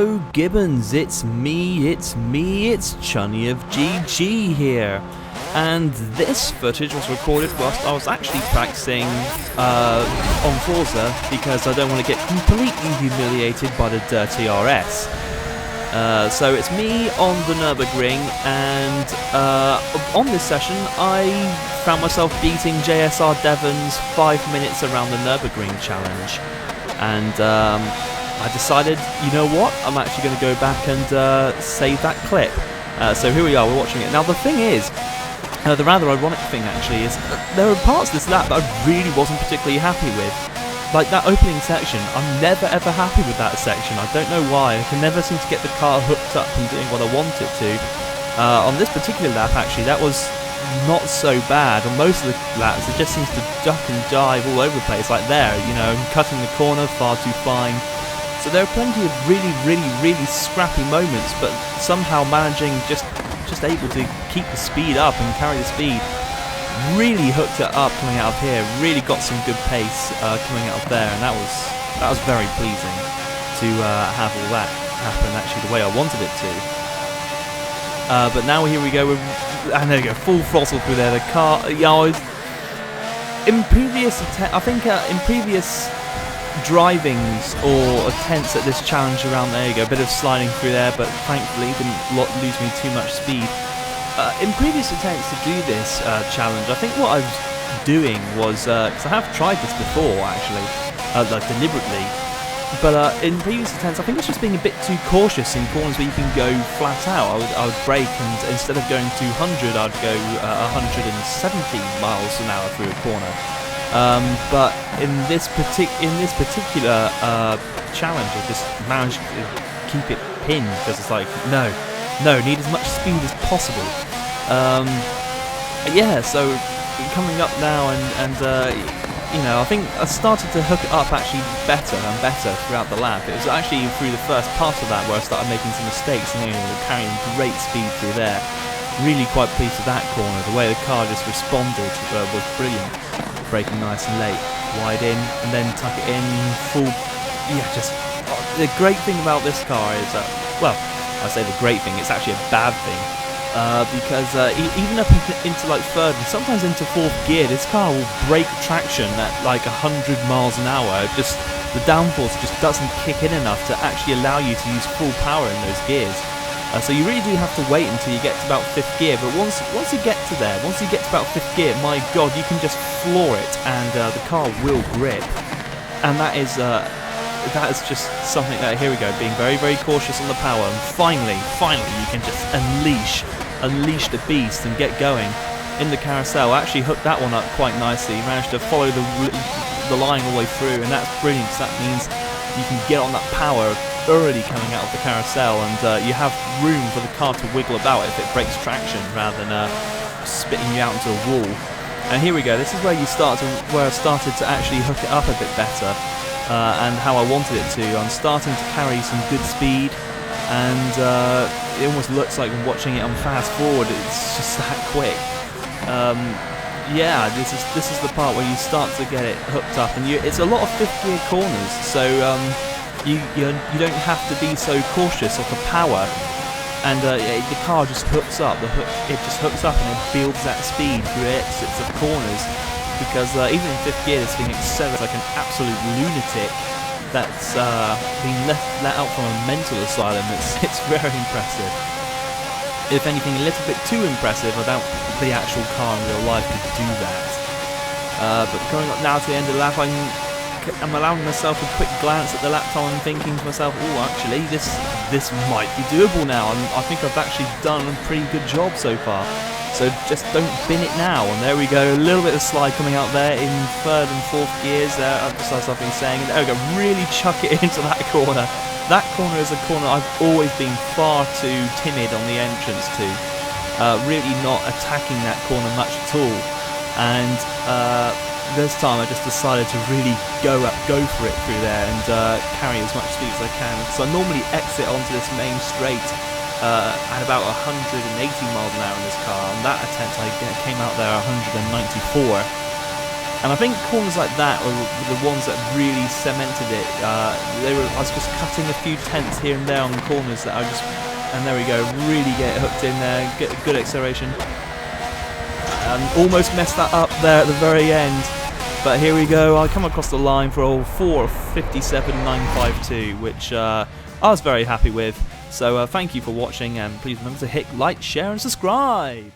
Hello Gibbons, it's me, it's Chunny of GG here. And this footage was recorded whilst I was actually practicing on Forza because I don't want to get completely humiliated by the dirty RS. So it's me on the Nürburgring, and on this session I found myself beating JSR Devon's 5 minutes around the Nürburgring challenge. And I decided, you know what, I'm actually going to go back and save that clip. So here we are, we're watching it. Now the thing is, the rather ironic thing actually is, there are parts of this lap that I really wasn't particularly happy with. Like that opening section, I'm never ever happy with that section. I don't know why, I can never seem to get the car hooked up and doing what I want it to. On this particular lap actually, that was not so bad. On most of the laps, it just seems to duck and dive all over the place, like there, you know, cutting the corner far too fine. So there are plenty of really scrappy moments, but somehow managing just able to keep the speed up and carry the speed. Really hooked it up coming out of here. Really got some good pace coming out of there, and that was very pleasing to have all that happen actually the way I wanted it to. But now here we go, and there we go, full throttle through there. The car, in previous drivings or attempts at this challenge around there you go, a bit of sliding through there, but thankfully didn't lose me too much speed. In previous attempts to do this challenge, I think what I was doing was, because I have tried this before actually, like deliberately, but in previous attempts I think it's just being a bit too cautious in corners where you can go flat out. I would brake, and instead of going 200 I'd go 170 miles an hour through a corner. But in this particular challenge, I just managed to keep it pinned because it's like, no, need as much speed as possible. Yeah, so coming up now, and you know, I think I started to hook it up actually better and better throughout the lap. It was actually through the first part of that where I started making some mistakes, and you know, carrying great speed through there. Really quite pleased with that corner. The way the car just responded was brilliant. Braking nice and late, wide in, and then tuck it in full. Yeah, just the great thing about this car is that, well, I say the great thing, it's actually a bad thing, because even up into like third and sometimes into fourth gear, this car will break traction at like 100 miles an hour. Just the downforce just doesn't kick in enough to actually allow you to use full power in those gears. So you really do have to wait until you get to about 5th gear, but once you get to about 5th gear, my god, you can just floor it, and the car will grip. And that is just something that, here we go, being very cautious on the power, and finally you can just unleash the beast and get going in the carousel. I actually hooked that one up quite nicely, managed to follow the line all the way through, and that's brilliant because that means you can get on that power early coming out of the carousel, and you have room for the car to wiggle about if it breaks traction rather than spitting you out into a wall. And here we go, this is where I started to actually hook it up a bit better, and how I wanted it to. I'm starting to carry some good speed, and it almost looks like when watching it on fast forward, it's just that quick. Yeah, this is the part where you start to get it hooked up, and it's a lot of 5th gear corners, so you don't have to be so cautious of the power, and the car just hooks up. It just hooks up and it builds that speed through exits of corners, because even in 5th gear, this thing accelerates like an absolute lunatic that's been let out from a mental asylum. It's very impressive. If anything, a little bit too impressive. I doubt the actual car in real life could do that. But coming up now to the end of the lap, I'm allowing myself a quick glance at the lap time and thinking to myself, oh, actually, this might be doable now. I think I've actually done a pretty good job so far. So just don't bin it now. And there we go, a little bit of slide coming out there in 3rd and 4th gears. Just as I've been saying, and there we go, really chuck it into that corner. That corner is a corner I've always been far too timid on the entrance to. Really not attacking that corner much at all. And this time I just decided to really go for it through there and carry as much speed as I can. So I normally exit onto this main straight at about 180 miles an hour in this car. On that attempt I came out there 194. And I think corners like that were the ones that really cemented it. I was just cutting a few tenths here and there on the corners that I just, and there we go, really get hooked in there, get good acceleration. Almost messed that up there at the very end. But here we go, I come across the line for a 4:57.952, which I was very happy with. So thank you for watching, and please remember to hit like, share and subscribe.